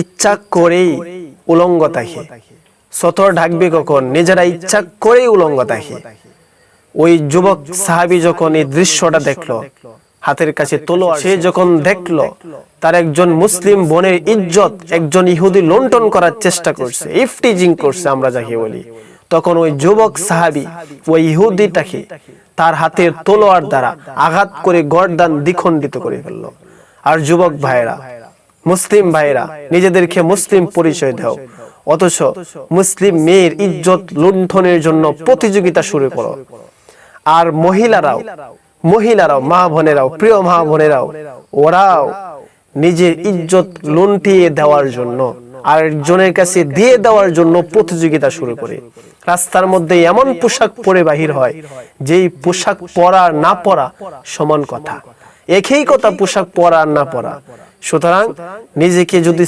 ইচ্ছা করেই উলঙ্গ থাকে, সতর ঢাকবে কখন, নিজেরা ইচ্ছা করেই উলঙ্গ থাকে। ওই যুবক সাহাবী যখন এই দৃশ্যটা দেখলো, হাতের কাছে তলোয়ার, সে যখন দেখলো তার একজন মুসলিম বোনের ইজ্জত একজন ইহুদি লুণ্ঠন করার চেষ্টা করছে, ইফটিজিং করছে আমরা যাকে বলি, তখন ওই যুবক সাহাবী ওই ইহুদিটাকে তার হাতের তলোয়ার দ্বারা আঘাত করে গর্দান দ্বিখণ্ডিত করে ফেললো। আর যুবক ভাইরা, মুসলিম ভাইরা, নিজেদেরকে মুসলিম পরিচয় দাও, অথচ মুসলিম মেয়ের ইজ্জত লুণ্ঠনের জন্য প্রতিযোগিতা শুরু করো। আর মহিলারাও মা বোনেরাও, প্রিয় মা বোনেরাও, ওরাও নিজের ইজ্জত লুণ্ঠিয়ে দেওয়ার জন্য, আরেকজনের কাছে দিয়ে দেওয়ার জন্য প্রতিযোগিতা শুরু করে। রাস্তার মধ্যে এমন পোশাক পরে বাহির হয়, যেই পোশাক পরা না পরা সমান কথা, একই কথা, পোশাক পরা না পরা। সুতরাং নিজেকে যদি